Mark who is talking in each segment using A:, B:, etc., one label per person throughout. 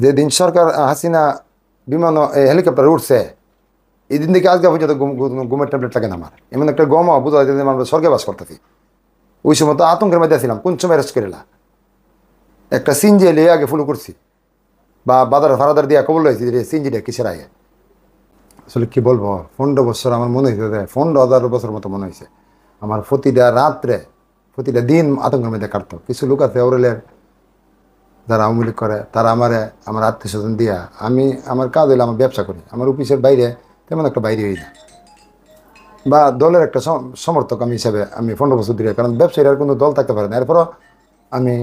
A: যেদিন সরকার হাসিনা বিমান হেলিকপ্টার উঠছে এই দিন থেকে আজকে পর্যন্ত ঘুমের ট্যাবলেট লাগে না আমার। এমন একটা গম বোঝা যায় যে আমরা স্বর্গে বাস করতেছি। ওই সময় তো আতঙ্কের মধ্যে ছিলাম, কোন সময় অ্যারেস্ট করিলা একটা সিনজি এলে আগে ফলো করছি বা বাজার ফারাদার দিয়া কবল হয়েছি যে সিনজিটা কিসের আগে। আসলে কি বলবো, 15 বছর আমার মনে হয়েছে, 15,000 বছর মতো মনে হয়েছে। আমার প্রতিটা রাত্রে প্রতিটা দিন আতঙ্কের মধ্যে কাটতো। কিছু লোক আছে ওরেলের যারা আওয়ামী লীগ করে, তারা আমার আত্মীয় স্বজন দিয়া, আমার কাজ হইলে আমার ব্যবসা করি, আমার অফিসের বাইরে তেমন একটা বাইরে হই না, বা দলের একটা সমর্থক আমি হিসাবে আমি 15 বছর ধরে, কারণ ব্যবসায়ীর আর কোনো দল থাকতে পারে না। এরপরও আমি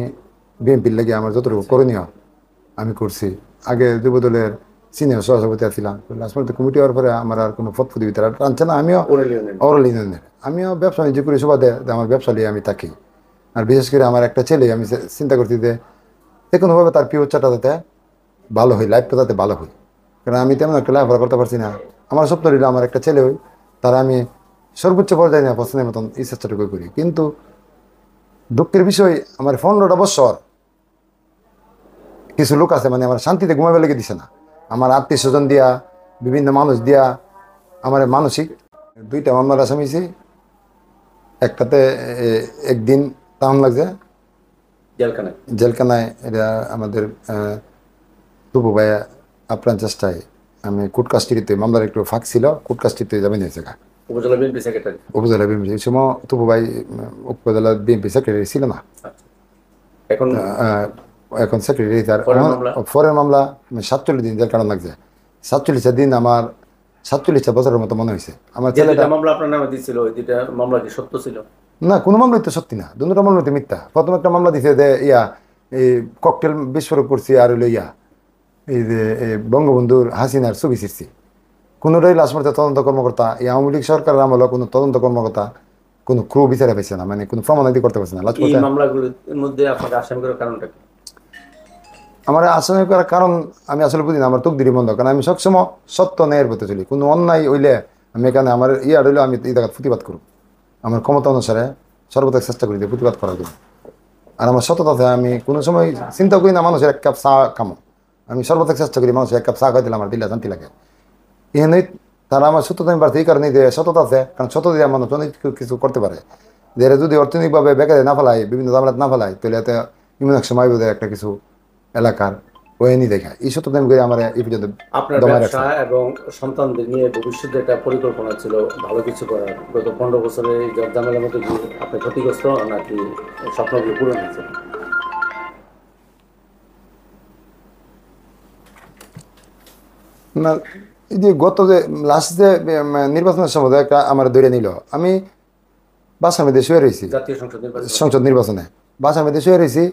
A: বিএনপির লেগে আমার যতটুকু করণীয় আমি করছি। আগে যুব দলের সিনিয়র সহসভাপতি ছিলাম, লাস্ট পর্যন্ত কমিটি হওয়ার পরে আমার আর কোনো পদ প্রতিযোগিতা টানছে না। আমিও ওরাল ইউনিয়নের আমিও ব্যবসা বাণিজ্য করি সুবাদে, আমার ব্যবসা নিয়ে আমি থাকি। আর বিশেষ করে আমার একটা ছেলে, আমি চিন্তা করছি যে কোনোভাবে তার ফিউচারটা যাতে ভালো হয়, লাইফটা যাতে ভালো হয়। কারণ আমি তেমন একটা লাইফ করতে পারছি না। আমার স্বপ্ন রইল আমার একটা ছেলে হই, তারা আমি সর্বোচ্চ পর্যায়ে নেওয়া পছন্দের মতন এই চেষ্টাটুকু করি। কিন্তু দুঃখের বিষয়, আমার 15টা বছর কিছু লোক আছে মানে আমার শান্তিতে ঘুমাবে লেগে দিছে না। আমার আত্মীয় স্বজন দিয়া, বিভিন্ন মানুষ দিয়া আমার মানসিক 2টা মামলার আসামি হয়েছি। একটাতে একদিন তাহন লাগছে জেলখানায়। এটা আমাদের তবু ভাইয়া আপ্রাণ চেষ্টায় আমি কোর্ট কাস্টডিতে, মামলার একটু ফাঁক ছিল, কোর্ট কাস্টডিতে জামিন হয়েছে।
B: উপজেলা বিএনপি সেক্রেটারি।
A: উপজেলা বিএনপি এই সময় তবু ভাই উপজেলা বিএনপি সেক্রেটারি ছিল না,
B: এখন
A: এখন সেক্রেটারি। তার ফরের মামলা 47 দিন জেল কাটানো লাগছে। 47টা দিন আমার 47টা বছরের মতো মনে হয়েছে। আমার ছেলেটা
B: মামলা আপনার নামে দিছিল, ওই দুইটা মামলা কি সত্য ছিল?
A: না, কোনো মামলাই তো সত্যি না, দুটো মামলা তো মিথ্যা। প্রথম একটা মামলা দিছে যে এই ককটেল বিস্ফোরক করছি, আর হইলো এই যে বঙ্গবন্ধুর হাসিনার ছবি ছিঁড়ছি। কোনোটাই লাশ মারতে তদন্ত কর্মকর্তা, এই আওয়ামী লীগ সরকার আমলে কোনো তদন্ত কর্মকর্তা কোনো ক্রু বিচারে পাইছে না, মানে কোনো প্রমাণাদি করতে পারছে না।
B: এই মামলাগুলোর মধ্যে আপনাকে আসামি করার কারণটা কি?
A: আমার আসামি করার কারণ আমি আসলে বুঝি না, আমার তকদিরই বন্ধ। কারণ আমি সবসময় সত্য ন্যায়ের পথে চলি। কোনো অন্যায় হইলে আমি এখানে আমার হইলে আমি এই জায়গায় প্রতিবাদ করব। আমার ক্ষমতা অনুসারে সর্বদা চেষ্টা করি যে প্রতিবাদ করার জন্য। আর আমার সততাতে আমি কোনো সময় চিন্তা করি না মানুষের 1 কাপ চা খামো। আমি সর্বদা চেষ্টা করি মানুষের 1 কাপ চা খাই দিলে আমার দিলে শান্তি লাগে। এখানে তারা আমার সততা আমি পারছি এই কারণে যে সততা আছে, কারণ সততা দিয়ে মানুষ অনেক কিছু করতে পারে। যে যদি অর্থনৈতিকভাবে বেকারে না ফেলায়, বিভিন্ন দামরাত না ফেলায়, তাহলে এতে ইমন এক সময় বোধ একটা কিছু এলাকার ওয়েনি দেখা এই সততা আমি করে আমার এই পর্যন্ত
B: আপনার ব্যবসা এবং সন্তানদের নিয়ে ভবিষ্যতে একটা পরিকল্পনা ছিল ভালো কিছু করার। গত 15 বছরে ঝামেলার মধ্যে কি আপনি ক্ষতিগ্রস্ত নাকি স্বপ্নগুলো পূরণ হয়েছে?
A: না, এই যে গত যে লাস্ট যে নির্বাচনের সময় একটা আমার ধরে নিল, আমি বাসার মধ্যে শুয়ে রয়েছি,
B: জাতীয়
A: সংসদ নির্বাচনে বাসার মধ্যে শুয়ে রয়েছি।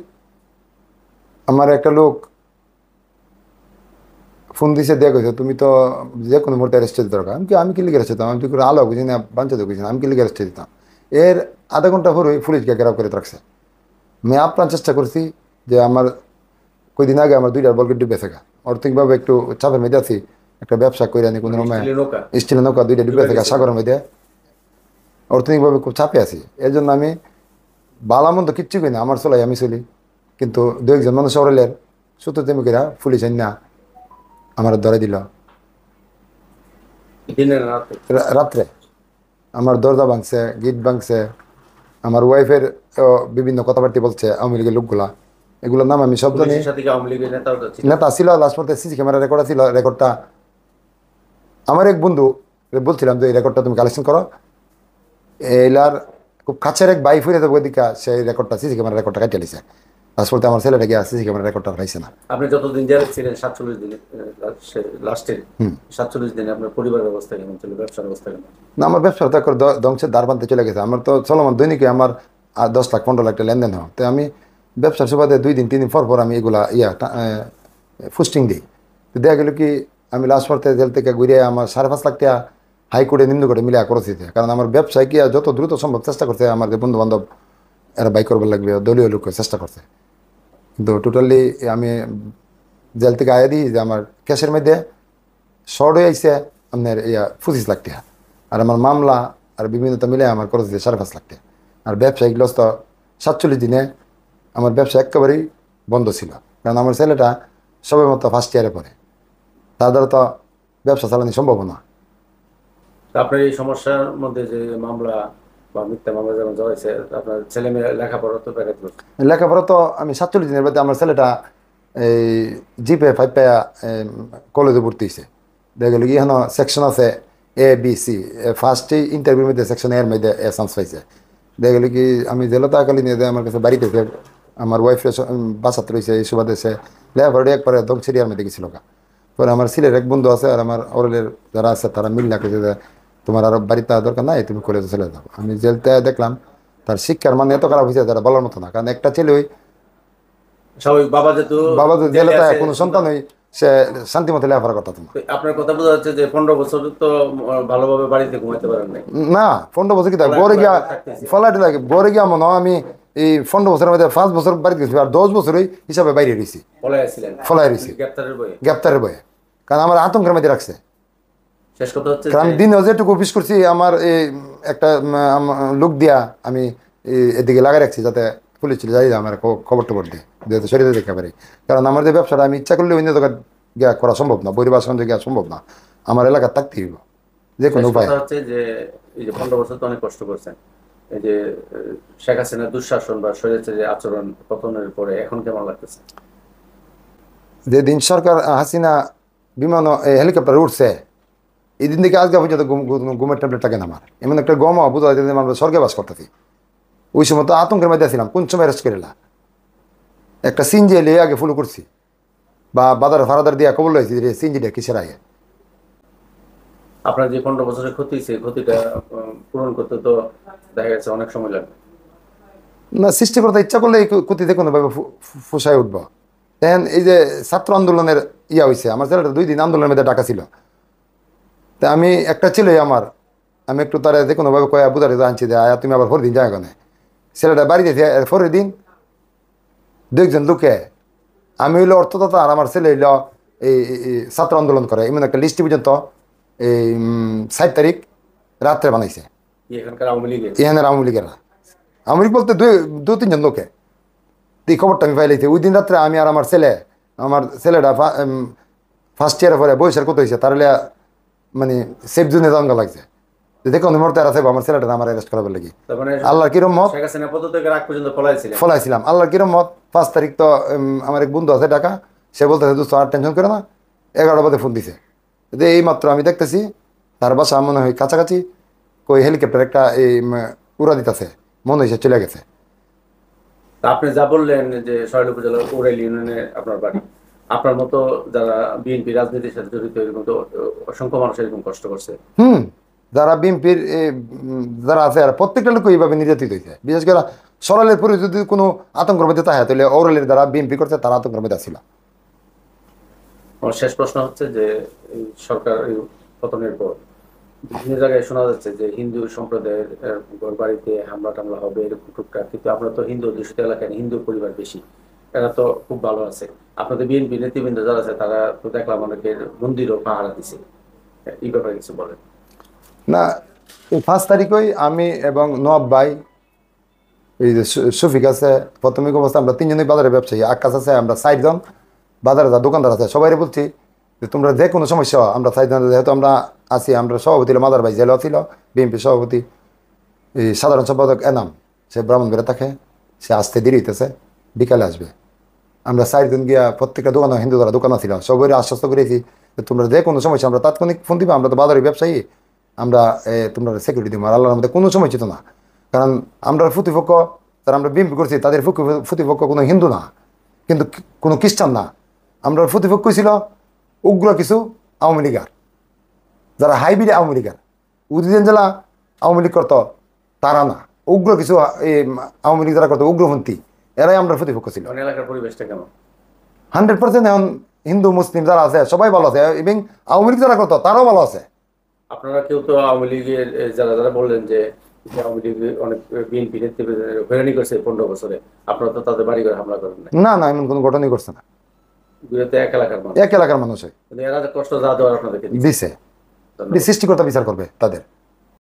A: আমার একটা লোক ফোন দিছে, দিয়ে গেছে তুমি তো যে কোনো মুহূর্তে অ্যারেস্টে দিতে দরকার। আমি কি লিখে অ্যারেস্ট দিতাম? আমি কি করে আলো বুঝি না, বাঞ্চাতে বুঝি না, আমি কি লিখে অ্যারেস্টে দিতাম? এর আধা ঘন্টা পরে পুলিশকে ঘেরাও করে রাখছে। আমি আপ্রাণ চেষ্টা করছি যে আমার কয়দিন আগে আমার 2টা বলকে ডুবে থাকা, অর্থনৈতিকভাবে একটু চাপের মধ্যে আছি, একটা ব্যবসা করে আনি কোনো রকমে, স্টিলের নৌকা 2টা ডুবে থাকা সাগরের মধ্যে, অর্থনৈতিকভাবে খুব চাপে আছি। এর জন্য আমি বালা মন্দ কিচ্ছু করি না, আমার চলাই আমি চলি। কিন্তু 2-1 মানুষ অরেলের সুতো তেমনি করে পুলিশ না আমার ধরে দিল রাত্রে। আমার দরজা ভাঙছে, গিট ভাঙছে, আমার ওয়াইফের বিভিন্ন কথাবার্তা বলছে আওয়ামী লীগের লোকগুলা। এগুলোর নাম আমি সব জানি। নেতা ছিল, লাস্ট পর্যন্ত সিসি ক্যামেরা রেকর্ড ছিল। রেকর্ডটা আমার এক বন্ধু বলছিলাম যে এই রেকর্ডটা তুমি কালেকশন করো। এলার খুব কাছের এক বাই ফিরে দেবো দিকা, সেই রেকর্ডটা সিসি ক্যামেরা রেকর্ডটা কাটিয়ে লিছে। লাস্ট পর্যন্ত আমার ছেলেটা গিয়ে সিসি ক্যামেরা রেকর্ডটা পাইছে না।
B: আপনি যতদিন জেলে ছিলেন 47 দিনে, লাস্টে 47 দিনে আপনার পরিবার ব্যবস্থা কেমন ছিল, ব্যবসার অবস্থা কেমন?
A: না, আমার ব্যবসাটা তো ধ্বংসের দ্বার প্রান্তে চলে গেছে। আমার তো চলমান দৈনিকে আমার 10 লাখ 15 লাখ লেনদেন হয়। তো আমি ব্যবসার সুবাদে 2 দিন 3 দিন পর আমি এগুলা ফুস্টিং দিই। তো দেখা গেল কি আমি লাস্ট পর্তে জেল থেকে ঘুরে আমার 5.5 লাখ টাকা হাইকোর্টে নিম্ন কোর্টে মিলে করেছি। কারণ আমার ব্যবসায় কি যত দ্রুত সম্ভব চেষ্টা করছে, আমার যে বন্ধু বান্ধব এরা বাই করবার লাগবে, দলীয় লোক চেষ্টা করছে। কিন্তু টোটালি আমি জেল থেকে আয়া দিই যে আমার ক্যাশের মধ্যে শর্ট হয়ে আইসে আপনার 25 লাখ টাকা। আর আমার মামলা আর বিভিন্নতা মিলে আমার খরচ দিয়ে 5.5 লাখ টাকা। আর ব্যবসায়িক লস তো 47 দিনে আমার ব্যবসা একেবারেই বন্ধ ছিল। কারণ আমার ছেলেটা সবাই মতো ফার্স্ট ইয়ারে পড়ে, তাদের তো ব্যবসা চালানো সম্ভব না।
B: তো আপনার এই সমস্যার মধ্যে যে মামলা বা মিথ্যা মামলা যেমন জড়াইছে, আপনার ছেলে মেয়ে লেখাপড়া তো ব্যাঘাত ঘটছে।
A: লেখাপড়া তো আমি 47 দিনের মধ্যে আমার ছেলেটা এই জিপে 5 পায়া কলেজে ভর্তি হয়েছে। দেখা গেল কি এখানে সেকশন আছে ABC, ফার্স্ট ইন্টারভিউর মধ্যে সেকশন এর মধ্যে চান্স পাইছে। দেখা গেল কি আমি জেলা তাকালি নিয়ে আমার কাছে বাড়িতে আমার ওয়াইফের বাসাতে রয়েছে, এই সুবাদে সে লেখাপড়া একবারে একদম সিরিয়ার মধ্যে গেছিল। পরে আমার ছেলের এক বন্ধু আছে আর আমার ওরেলের যারা আছে তারা মিল রাখে যে তোমার আর বাড়িতে দরকার নাই, তুমি কলেজে চলে যাও। আমি জেলতে দেখলাম তার শিক্ষার মান এত খারাপ হয়েছে যারা বলার মতো না। কারণ একটা ছেলে ওই
B: স্বাভাবিক বাবা যেহেতু
A: বাবা তো
B: জেলে
A: জেলেতে
B: আছে,
A: কোনো সন্তান ওই সে শান্তি মতো লেখাপড়া করতো না।
B: তো আপনার কথা বোঝা যাচ্ছে যে 15 বছর তো ভালোভাবে বাড়িতে ঘুমাইতে পারেন নাই।
A: না 15 বছর কি গড়ে গিয়া ফলাইতে লাগে, গড়ে গিয়া মনে হয় আমি এই 15 বছরের মধ্যে 5 বছর বাড়িতে গেছি আর 10 বছরই হিসাবে বাইরে রয়েছি,
B: পলায় ছিলেন,
A: ফলাই রয়েছি
B: গ্রেপ্তারের বই।
A: গ্রেপ্তারের বয়ে। কারণ আমার আতঙ্কের মধ্যে রাখছে।
B: শেষ কথা হচ্ছে
A: কারণ দিনে যেটুকু অফিস করছি আমার এই একটা লোক দিয়া আমি এদিকে লাগাই রাখছি যাতে পুলিশ চলে যাই আমার খবর টবর দিয়ে যেহেতু শরীরে দেখতে পারি। কারণ আমার যে ব্যবসাটা আমি ইচ্ছা করলে অন্য জায়গায় গিয়া করা সম্ভব না, পরিবার সঙ্গে গিয়া সম্ভব না, আমার এলাকার থাকতে হইব যে কোনো
B: শেষ
A: উপায়।
B: কথা হচ্ছে যে এই যে 15 বছর তো অনেক কষ্ট করছেন, এই যে শেখ হাসিনার দুঃশাসন বা স্বৈরাচারী আচরণ পতনের পরে এখন কেমন লাগতেছে?
A: যেদিন সরকার হাসিনা বিমান হেলিকপ্টারে উঠছে এই দিন থেকে আজকে পর্যন্ত ঘুমের ট্যাবলেট কেন আমার এমন একটা গম বুঝা যাচ্ছে আমরা স্বর্গে বাস করতেছি। ওই সময় তো আতঙ্কের মধ্যে ছিলাম, কোন সময় অ্যারেস্ট করিলা একটা সিনজি এলে আগে ফলো করছি বা বাজার ফারাদার দিয়া কবল হয়েছি রে সিনজিটা কিসের আগে।
B: আপনার যে 15 বছরের ক্ষতি, সেই ক্ষতিটা পূরণ করতে তো দেখা গেছে অনেক সময় লাগবে।
A: না সৃষ্টি করতে ইচ্ছা করলে এই ক্ষতিতে কোনোভাবে ফুসায় উঠবো। দেখেন এই যে ছাত্র আন্দোলনের ইয়া হয়েছে, আমার ছেলেটা 2 দিন আন্দোলনের মধ্যে ডাকা ছিল। তা আমি একটা ছেলে আমার আমি একটু তারা যে কোনোভাবে কয়া বুঝাতে আনছি যে আয়া তুমি আবার 4 দিন যায় কেন ছেলেটা বাড়িতে 4 দিন 2 জন লোকে আমি হইলো অর্থদাতা আর আমার ছেলে হইলো এই ছাত্র আন্দোলন করে এমন একটা লিস্ট পর্যন্ত এই 7 তারিখ রাত্রে বানাইছে
B: এখানকার আওয়ামী লীগের।
A: এখানের আওয়ামী লীগেরা। আওয়ামী লীগ বলতে 2-3 জন লোকে এই খবরটা আমি পাইলাইছি ওই দিন রাত্রে। আমি আর আমার ছেলেটা ফার্স্ট ইয়ারে পরে বয়সের কত হয়েছে তাহলে মানে সেফ জোনে জানগা লাগছে দেখো মুহূর্তে আছে আমার ছেলেটা আমার অ্যারেস্ট করাবার লাগি।
B: তার মানে
A: আল্লাহর কিরম মত
B: শেখ হাসিনা পদত্যাগের আগ পর্যন্ত পলাইছিলেন।
A: ফলাইছিলাম আল্লাহর কিরম মত 5 তারিখ তো আমার এক বন্ধু আছে ঢাকা, সে বলতেছে দোস্ত আর টেনশন করে না, 11টা বাজে ফোন দিছে যে এই মাত্র আমি দেখতেছি তার বাসা মনে হয় কাছাকাছি কই হেলিকপ্টার একটা এই উড়া দিতেছে মনে হয়েছে চলে গেছে।
B: তা আপনি যা বললেন যে সরাইল উপজেলার উড়াইল ইউনিয়নে আপনার বাড়ি, আপনার মতো যারা বিএনপি রাজনীতির সাথে জড়িত এরকম তো অসংখ্য মানুষ এরকম কষ্ট করছে।
A: যারা বিএনপির যারা আছে আর প্রত্যেকটা লোক এইভাবে নির্যাতিত হয়েছে, বিশেষ করে সরালের পরে যদি কোনো আতঙ্কের মধ্যে থাকে তাহলে ওরালের যারা বিএনপি করছে তারা আতঙ্কের মধ্যে ছিল।
B: আমার শেষ প্রশ্ন হচ্ছে যে এই সরকার এই পতনের পর বিভিন্ন জায়গায় শোনা যাচ্ছে যে হিন্দু সম্প্রদায়ের ঘর বাড়িতে হামলা টামলা হবে এরকম টুকটাক, কিন্তু আমরা তো হিন্দু অধ্যুষিত এলাকায় হিন্দু পরিবার বেশি, এরা তো খুব ভালো আছে। আপনাদের বিএনপি নেতৃবৃন্দ যারা আছে তারা তো দেখলাম অনেকের মন্দিরও পাহারা দিছে, এই ব্যাপারে কিছু বলেন।
A: না এই 5 তারিখই আমি এবং নবাব ভাই এই যে শফিক আছে প্রাথমিক অবস্থা আমরা 3জনই বাজারে ব্যবসায়ী, আকাশ আছে, আমরা 4জন বাজারে যা দোকানদার আছে সবাই বলছি যে তোমরা যে কোনো সমস্যা আমরা 4জন যেহেতু আমরা আছি, আমরা সভাপতি মাদার ভাই জেলা ছিল বিএনপি সভাপতি, এই সাধারণ সম্পাদক এনাম সে ব্রাহ্মণবাড়িয়া থাকে, সে আসতে দেরি হইতেছে বিকালে আসবে। আমরা 4জন গিয়া প্রত্যেকটা দোকান হিন্দু যারা দোকান ছিল সবাই আশ্বস্ত করেছি যে তোমরা যে কোনো সমস্যা আমরা তাৎক্ষণিক ফোন দিবা, আমরা তো বাজারের ব্যবসায়ী, আমরা তোমরা সিকিউরিটি দিব। আর আল্লাহর মধ্যে কোনো সময় ছিল না, কারণ আমরা প্রতিপক্ষ যারা আমরা বিএনপি করছি তাদের প্রতিপক্ষ কোনো হিন্দু না কিন্তু কোনো খ্রিস্টান না, আমরা প্রতিপক্ষ ছিল উগ্র কিছু আওয়ামী লীগার যারা হাইব্রিড আওয়ামী লীগার উদিন জেলা আওয়ামী লীগ করতো তারা না, উগ্র কিছু এই আওয়ামী লীগ যারা করতো উগ্রপন্থী এরাই আমরা প্রতিপক্ষ ছিল।
B: এলাকার পরিবেশটা কেমন?
A: 100% এখন হিন্দু মুসলিম যারা আছে সবাই ভালো আছে এবং আওয়ামী লীগ যারা করতো তারাও ভালো আছে।
B: আপনারা কেউ তো আওয়ামী লীগের যারা যারা বললেন যে আওয়ামী লীগ অনেক বিএনপি নেতৃবৃন্দ হয়রানি করছে 15 বছরে, আপনারা তো তাদের বাড়ি ঘরে হামলা করেন না?
A: না না এমন কোনো ঘটনাই করছে না,
B: দুইতে এক এলাকার মানুষ,
A: এক এলাকার মানুষ
B: কিন্তু এরা যে কষ্ট যা দেওয়ার আপনাদেরকে
A: দিছে, সৃষ্টিকর্তা বিচার করবে তাদের।